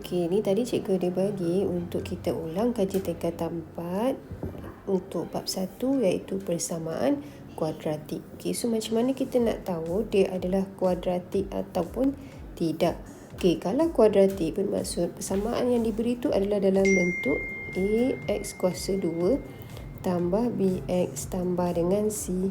Okey, ni tadi cikgu dia bagi untuk kita ulang kaji tingkatan 4 untuk bab 1 iaitu persamaan kuadratik. Okey, so macam mana kita nak tahu dia adalah kuadratik ataupun tidak? Okey, kalau kuadratik bermaksud persamaan yang diberi itu adalah dalam bentuk AX kuasa 2 tambah BX tambah dengan C.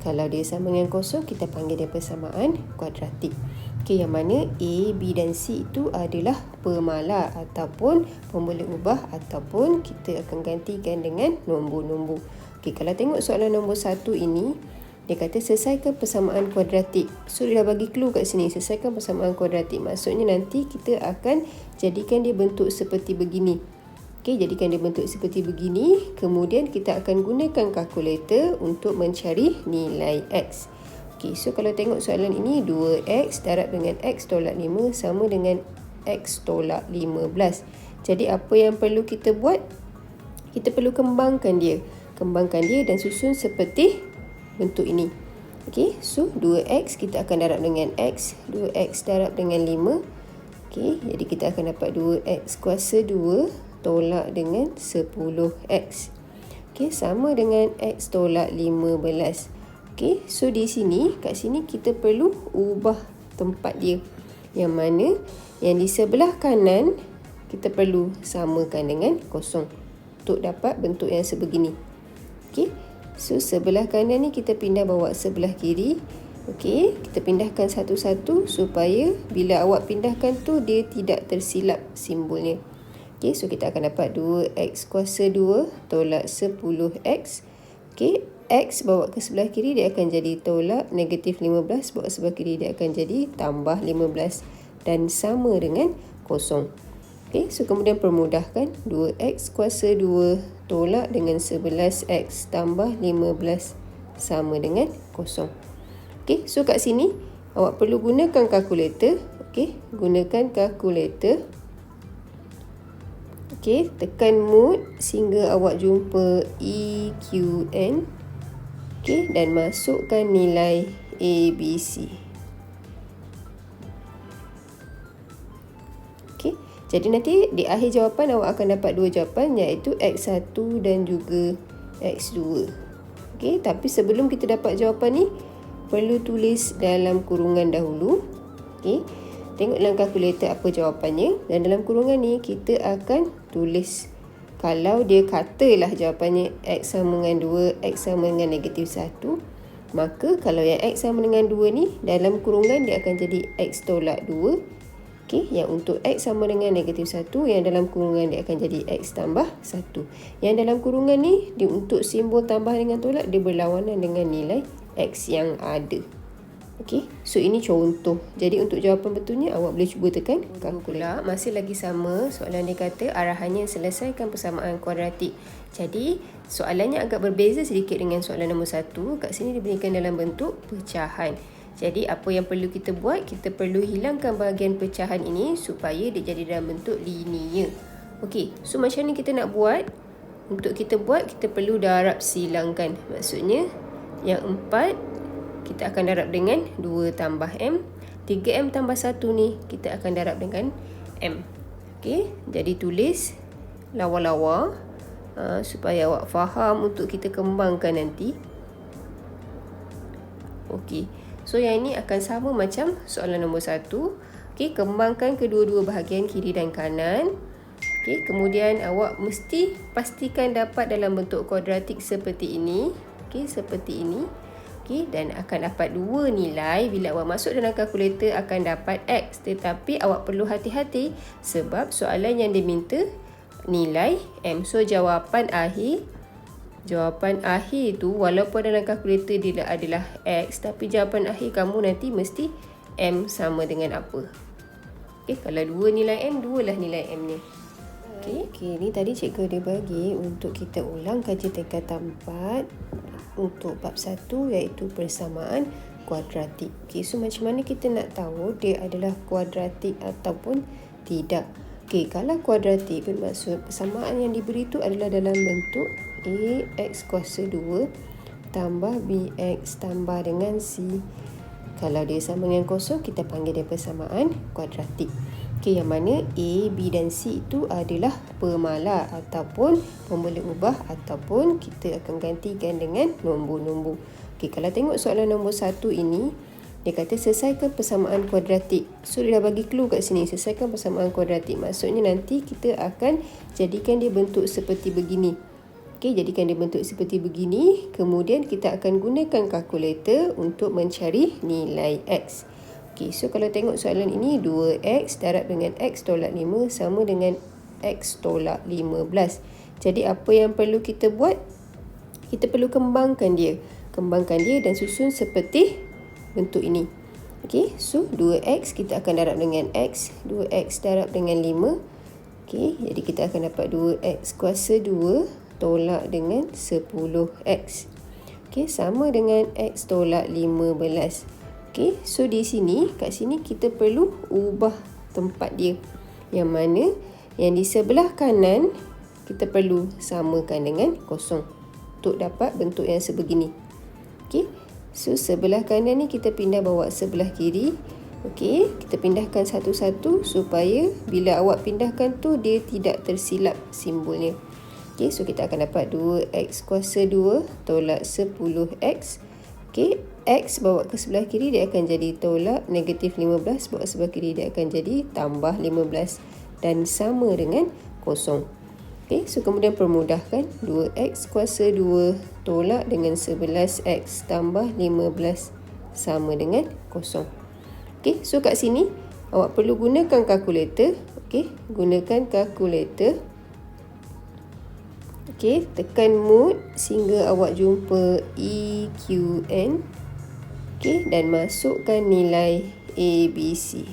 Kalau dia sama dengan kosong, kita panggil dia persamaan kuadratik. Okey, yang mana A, B dan C itu adalah pemalar ataupun pemboleh ubah ataupun kita akan gantikan dengan nombor-nombor. Okey, kalau tengok soalan nombor 1 ini, dia kata selesaikan persamaan kuadratik. So, dia dah bagi clue kat sini, selesaikan persamaan kuadratik. Maksudnya nanti kita akan jadikan dia bentuk seperti begini. Okey, jadikan dia bentuk seperti begini. Kemudian kita akan gunakan kalkulator untuk mencari nilai X. Okey, so kalau tengok soalan ini 2X darab dengan X tolak 5 sama dengan X tolak 15. Jadi apa yang perlu kita buat? Kita perlu kembangkan dia. Kembangkan dia dan susun seperti bentuk ini. Okey, so 2X kita akan darab dengan X. 2X darab dengan 5. Okey, jadi kita akan dapat 2X kuasa 2 tolak dengan 10X. Okey, sama dengan X tolak 15. Okey, so di sini, kat sini kita perlu ubah tempat dia. Yang mana yang di sebelah kanan kita perlu samakan dengan kosong untuk dapat bentuk yang sebegini. Okey, so sebelah kanan ni kita pindah bawa sebelah kiri. Okey, kita pindahkan satu-satu supaya bila awak pindahkan tu dia tidak tersilap simbolnya. Okey, so kita akan dapat 2X kuasa 2 tolak 10X. Okey, X bawa ke sebelah kiri dia akan jadi tolak negatif 15. Bawa sebelah kiri dia akan jadi tambah 15. Dan sama dengan kosong. Okey, so kemudian permudahkan. 2X kuasa 2 tolak dengan 11X tambah 15 sama dengan kosong. Okey, so kat sini awak perlu gunakan kalkulator. Okey, gunakan kalkulator. Okey, tekan mode sehingga awak jumpa EQN. Okey, dan masukkan nilai ABC. Okey, jadi nanti di akhir jawapan awak akan dapat dua jawapan iaitu X1 dan juga X2. Okey, tapi sebelum kita dapat jawapan ni, perlu tulis dalam kurungan dahulu. Okey, tengok dalam kalkulator apa jawapannya. Dan dalam kurungan ni kita akan tulis. Kalau dia katalah jawapannya X sama dengan 2, X sama dengan negatif 1, maka kalau yang X sama dengan 2 ni, dalam kurungan dia akan jadi X tolak 2. Okey, yang untuk X sama dengan negatif 1, yang dalam kurungan dia akan jadi X tambah 1. Yang dalam kurungan ni, dia untuk simbol tambah dengan tolak, dia berlawanan dengan nilai X yang ada. Okey, so ini contoh. Jadi untuk jawapan betulnya awak boleh cuba tekan kalkulator. Masih lagi sama, soalan dia kata arahannya selesaikan persamaan kuadratik. Jadi soalannya agak berbeza sedikit dengan soalan nombor 1. Kat sini diberikan dalam bentuk pecahan. Jadi apa yang perlu kita buat? Kita perlu hilangkan bahagian pecahan ini supaya dia jadi dalam bentuk linear. Okey, so macam ni kita nak buat? Untuk kita buat, kita perlu darab silangkan. Maksudnya yang 4 kita akan darab dengan 2 tambah M. 3M tambah 1 ni kita akan darab dengan M. Okey, jadi tulis lawa-lawa supaya awak faham untuk kita kembangkan nanti. Okey, so yang ini akan sama macam soalan nombor 1. Okey, kembangkan kedua-dua bahagian kiri dan kanan. Okey, kemudian awak mesti pastikan dapat dalam bentuk kuadratik seperti ini. Okey, seperti ini. Okey, dan akan dapat dua nilai. Bila awak masuk dalam kalkulator akan dapat X. Tetapi awak perlu hati-hati sebab soalan yang diminta nilai M. So jawapan akhir itu walaupun dalam kalkulator dia adalah X, tapi jawapan akhir kamu nanti mesti M sama dengan apa. Okey, kalau dua nilai M, dualah nilai M ni. Okey, ni tadi cikgu dia bagi untuk kita ulang kaji tingkatan 4 untuk bab 1 iaitu persamaan kuadratik. Okey, so macam mana kita nak tahu dia adalah kuadratik ataupun tidak? Okey, kalau kuadratik bermaksud persamaan yang diberi itu adalah dalam bentuk AX kuasa 2 tambah BX tambah dengan C. Kalau dia sama dengan kosong, kita panggil dia persamaan kuadratik. Okey, yang mana A, B dan C itu adalah pemalar ataupun pemboleh ubah ataupun kita akan gantikan dengan nombor-nombor. Okey, kalau tengok soalan nombor 1 ini, dia kata selesaikan persamaan kuadratik. So, dia dah bagi clue kat sini, selesaikan persamaan kuadratik. Maksudnya nanti kita akan jadikan dia bentuk seperti begini. Okey, jadikan dia bentuk seperti begini. Kemudian kita akan gunakan kalkulator untuk mencari nilai X. Okey, so kalau tengok soalan ini, 2X darab dengan X tolak 5 sama dengan X tolak 15. Jadi apa yang perlu kita buat? Kita perlu kembangkan dia. Kembangkan dia dan susun seperti bentuk ini. Okey, so 2X kita akan darab dengan X. 2X darab dengan 5. Okey, jadi kita akan dapat 2X kuasa 2 tolak dengan 10X. Okey, sama dengan X tolak 15. Okey, so di sini, kat sini kita perlu ubah tempat dia. Yang mana yang di sebelah kanan kita perlu samakan dengan kosong untuk dapat bentuk yang sebegini. Okey, so sebelah kanan ni kita pindah bawa sebelah kiri. Okey, kita pindahkan satu-satu supaya bila awak pindahkan tu dia tidak tersilap simbolnya. Okey, so kita akan dapat 2X kuasa 2 tolak 10X. Okey, X bawa ke sebelah kiri dia akan jadi tolak negatif 15. Bawa sebelah kiri dia akan jadi tambah 15. Dan sama dengan kosong. Okey, so kemudian permudahkan. 2X kuasa 2 tolak dengan 11X tambah 15 sama dengan kosong. Okey, so kat sini awak perlu gunakan kalkulator. Okey, gunakan kalkulator. Okey, tekan mode sehingga awak jumpa EQN. Okey, dan masukkan nilai ABC.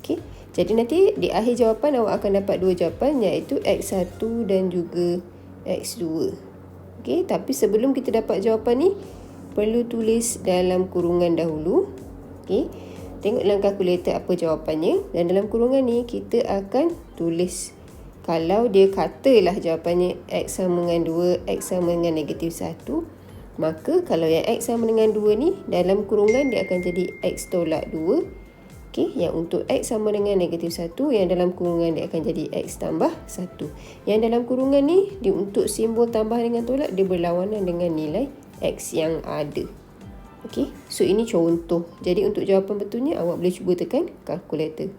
Okey, jadi nanti di akhir jawapan awak akan dapat dua jawapan iaitu X1 dan juga X2. Okey, tapi sebelum kita dapat jawapan ni perlu tulis dalam kurungan dahulu. Okey, tengok dalam kalkulator apa jawapannya dan dalam kurungan ni kita akan tulis. Kalau dia katalah jawapannya X sama dengan 2, X sama dengan negatif 1, maka kalau yang X sama dengan 2 ni, dalam kurungan dia akan jadi X tolak 2. Okey, yang untuk X sama dengan negatif 1, yang dalam kurungan dia akan jadi X tambah 1. Yang dalam kurungan ni, dia untuk simbol tambah dengan tolak, dia berlawanan dengan nilai X yang ada. Okey, so ini contoh. Jadi untuk jawapan betulnya, awak boleh cuba tekan kalkulator.